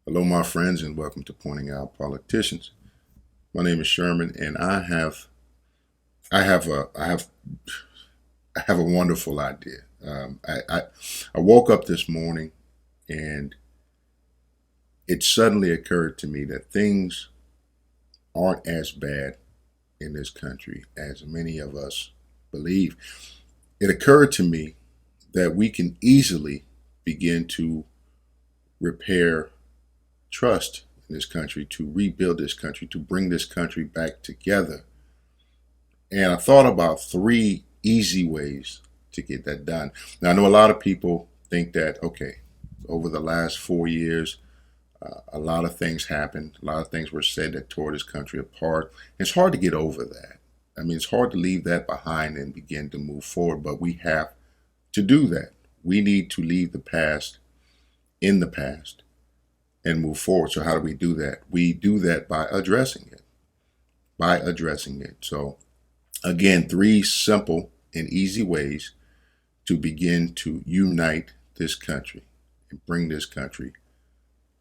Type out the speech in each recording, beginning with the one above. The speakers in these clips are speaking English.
Hello, my friends, and welcome to Pointing Out Politicians. My name is Sherman, and I have a, I have, I have a wonderful idea. I woke up this morning, and it suddenly occurred to me that things aren't as bad in this country as many of us believe. It occurred to me that we can easily begin to repair trust in this country, to rebuild this country, to bring this country back together. And I thought about three easy ways to get that done. Now, I know a lot of people think that, okay, over the last 4 years, a lot of things happened. A lot of things were said that tore this country apart. It's hard to get over that. I mean, it's hard to leave that behind and begin to move forward, but we have to do that. We need to leave the past in the past and move forward. So how do we do that? We do that by addressing it. So again, three simple and easy ways to begin to unite this country and bring this country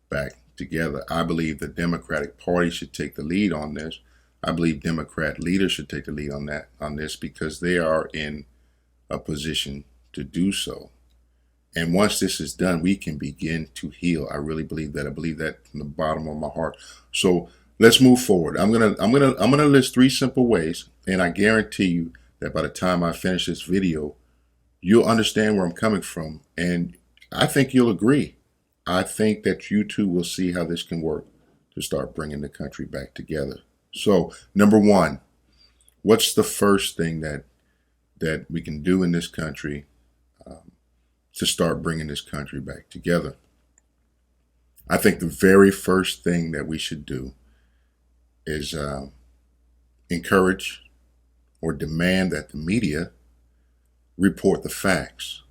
back together. I believe the Democratic Party should take the lead on this. I believe Democrat leaders should take the lead on this because they are in a position to do so. And once this is done, we can begin to heal. I really believe that. I believe that from the bottom of my heart. So let's move forward. I'm gonna list three simple ways, and I guarantee you that by the time I finish this video, you'll understand where I'm coming from, and I think you'll agree. I think that you too will see how this can work to start bringing the country back together. So, number one, what's the first thing that we can do in this country to start bringing this country back together? I think the very first thing that we should do is encourage or demand that the media report the facts,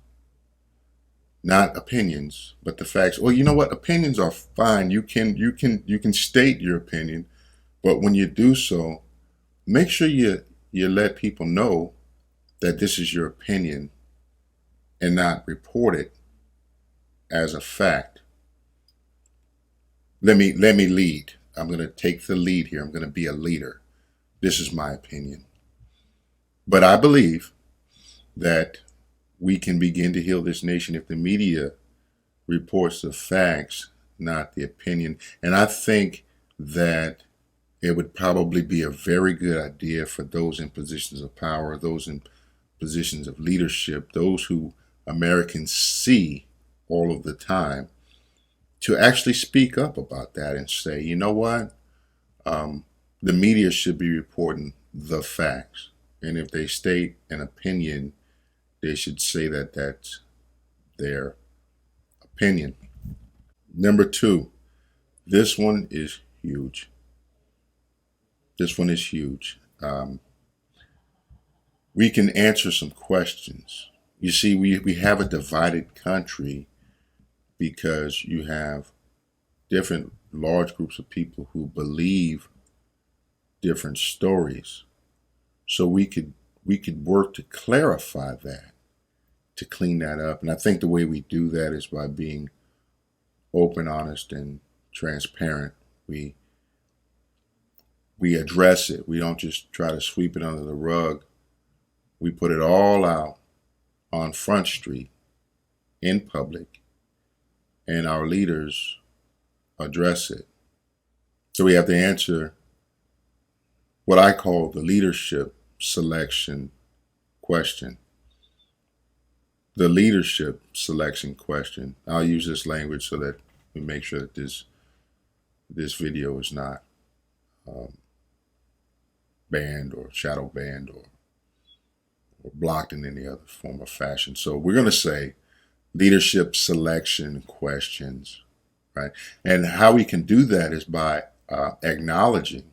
not opinions, but the facts. Well, you know what? Opinions are fine. You can state your opinion, but when you do so, make sure you let people know that this is your opinion and not report it as a fact. Let me lead. I'm going to take the lead here. I'm going to be a leader. This is my opinion. But I believe that we can begin to heal this nation if the media reports the facts, not the opinion. And I think that it would probably be a very good idea for those in positions of power, those in positions of leadership, those who Americans see all of the time, to actually speak up about that and say, you know what? The media should be reporting the facts. And if they state an opinion, they should say that that's their opinion. Number two, this one is huge. This one is huge. We can answer some questions. You see, we have a divided country because you have different large groups of people who believe different stories. So we could work to clarify that, to clean that up. And I think the way we do that is by being open, honest, and transparent. We address it. We don't just try to sweep it under the rug. We put it all out on Front Street in public, and our leaders address it. So we have to answer what I call the leadership selection question. The leadership selection question. I'll use this language so that we make sure that this video is not banned or shadow banned or blocked in any other form or fashion. So we're going to say leadership selection questions, right? And how we can do that is by acknowledging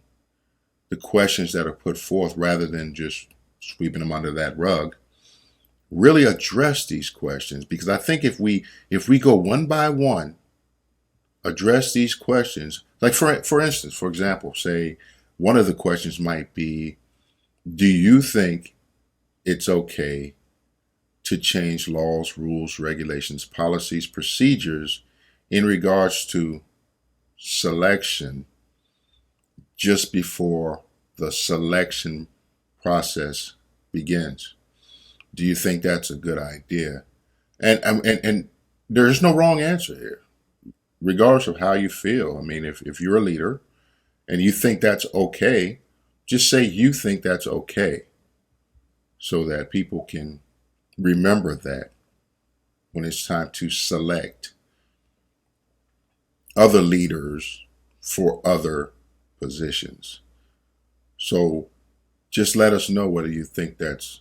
the questions that are put forth rather than just sweeping them under that rug. Really address these questions, because I think if we go one by one, address these questions, like for instance, for example, say one of the questions might be, do you think it's okay to change laws, rules, regulations, policies, procedures in regards to selection just before the selection process begins. Do you think that's a good idea? And there's no wrong answer here, regardless of how you feel. I mean, if you're a leader and you think that's okay, just say you think that's okay so that people can remember that when it's time to select other leaders for other positions. So just let us know whether you think that's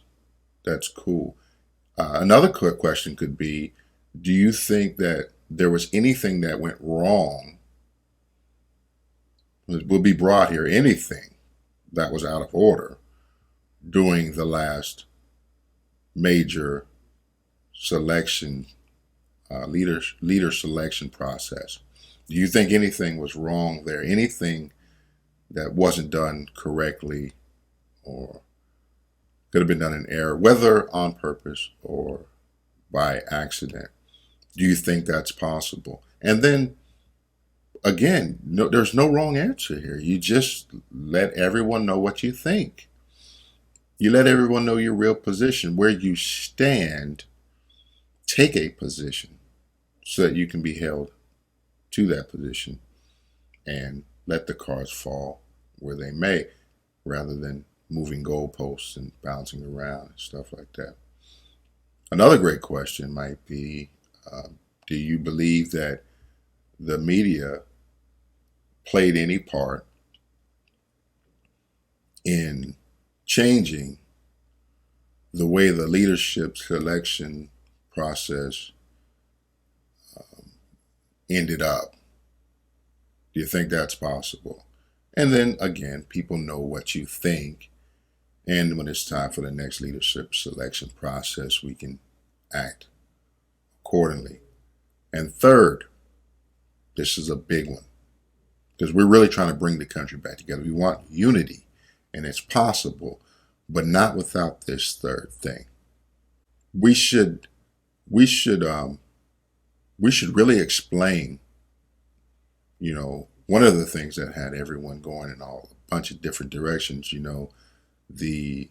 cool. Another quick question could be, do you think that there was anything that went wrong? Will be brought here, anything that was out of order during the last major selection, leader selection process? Do you think anything was wrong there? Anything that wasn't done correctly or could have been done in error, whether on purpose or by accident? Do you think that's possible? And then again, no, there's no wrong answer here. You just let everyone know what you think. You let everyone know your real position, where you stand. Take a position so that you can be held to that position, and let the cards fall where they may, rather than moving goalposts and bouncing around and stuff like that. Another great question might be, do you believe that the media played any part in changing the way the leadership selection process ended up? Do you think that's possible? And then again, people know what you think. And when it's time for the next leadership selection process, we can act accordingly. And third, this is a big one, because we're really trying to bring the country back together. We want unity, and it's possible, but not without this third thing. We should we should really explain, one of the things that had everyone going in a bunch of different directions, the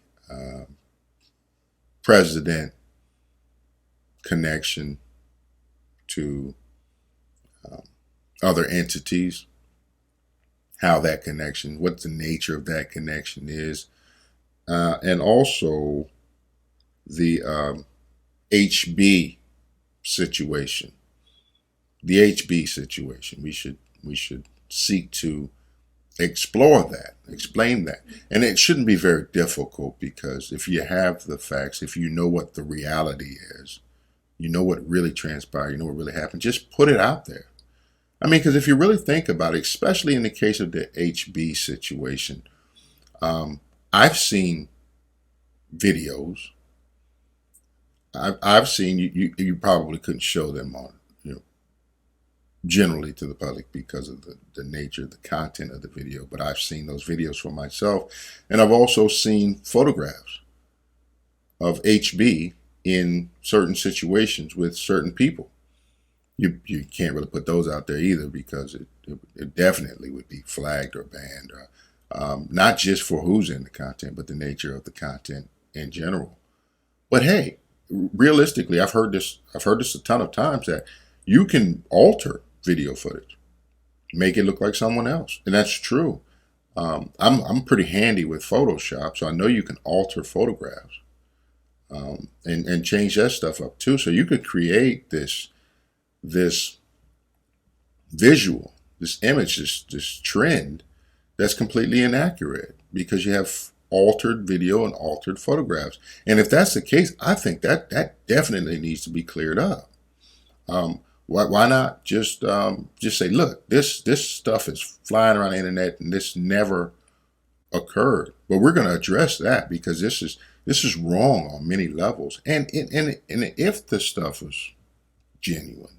president connection to other entities, how that connection, what the nature of that connection is, and also the HB situation. The HB situation. We should seek to explore that, explain that. And it shouldn't be very difficult, because if you have the facts, if you know what the reality is, you know what really transpired, you know what really happened, just put it out there. I mean, because if you really think about it, especially in the case of the HB situation, I've seen videos. I've seen you probably couldn't show them on, generally to the public because of the nature, the content of the video. But I've seen those videos for myself. And I've also seen photographs of HB in certain situations with certain people. You can't really put those out there either, because it definitely would be flagged or banned, or not just for who's in the content, but the nature of the content in general. But hey, realistically, I've heard this a ton of times, that you can alter video footage, make it look like someone else, and that's true. I'm pretty handy with Photoshop, so I know you can alter photographs and change that stuff up too. So you could create this visual, this image, this trend that's completely inaccurate, because you have altered video and altered photographs. And if that's the case, I think that definitely needs to be cleared up. Why not just say, look, this stuff is flying around the internet and this never occurred, but we're going to address that, because this is wrong on many levels. And if the stuff was genuine,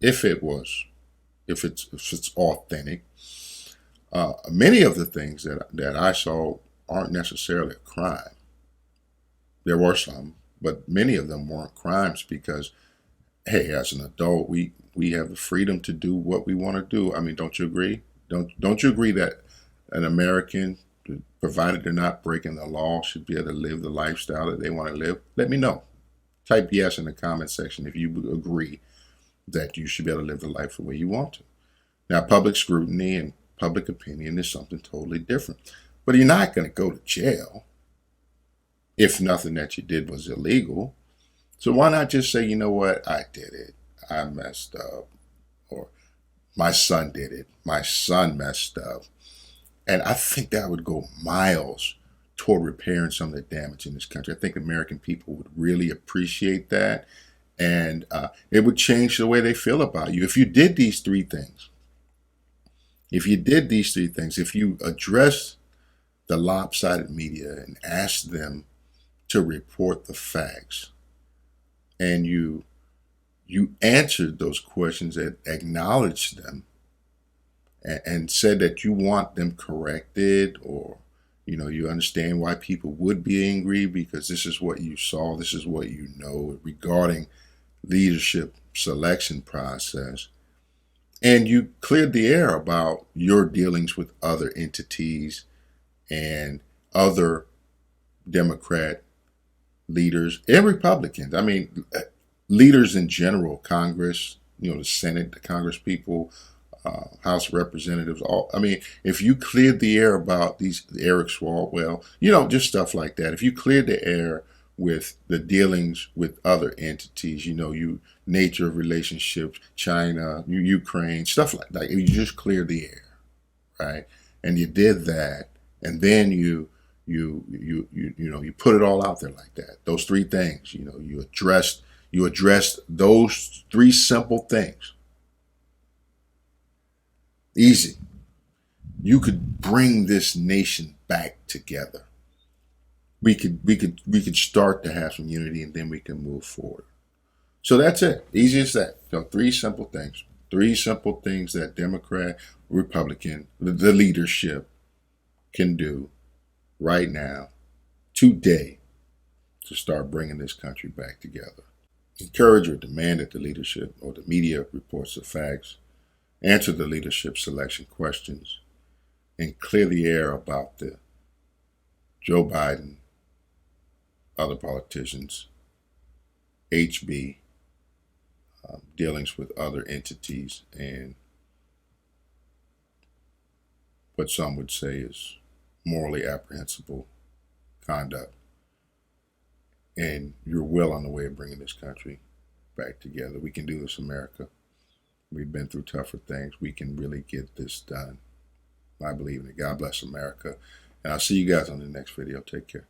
if it's authentic, many of the things that I saw aren't necessarily a crime. There were some, but many of them weren't crimes, because hey, as an adult, we have the freedom to do what we want to do. I mean, don't you agree? Don't you agree that an American, provided they're not breaking the law, should be able to live the lifestyle that they want to live? Let me know. Type yes in the comment section if you agree that you should be able to live the life the way you want to. Now, public scrutiny and public opinion is something totally different. But you're not going to go to jail if nothing that you did was illegal. So why not just say, you know what, I did it. I messed up. Or my son did it. My son messed up. And I think that would go miles toward repairing some of the damage in this country. I think American people would really appreciate that. And it would change the way they feel about you. If you did these three things, if you address the lopsided media and ask them to report the facts, and you answered those questions and acknowledged them, and said that you want them corrected, or you understand why people would be angry because this is what you saw, this is what you know regarding leadership selection process, and you cleared the air about your dealings with other entities and other Democrat leaders and Republicans. I mean, leaders in general, Congress, the Senate, the Congress people, House of Representatives. I mean, if you cleared the air about these Eric Swalwell, just stuff like that. If you cleared the air with the dealings with other entities, nature of relationships, China, Ukraine, stuff like that. You just cleared the air, right? And you did that, and then you put it all out there like that. Those three things, you addressed those three simple things. Easy. You could bring this nation back together. We could start to have some unity, and then we can move forward. So that's it. Easy as that. Three simple things. Three simple things that Democrat, Republican, the leadership can do right now, today, to start bringing this country back together. Encourage or demand that the leadership or the media reports the facts, answer the leadership selection questions, and clear the air about the Joe Biden, other politicians, HB, dealings with other entities, and what some would say is morally apprehensible conduct. And you're well on the way of bringing this country back together. We can do this, America. We've been through tougher things. We can really get this done. I believe in it. God bless America. And I'll see you guys on the next video. Take care.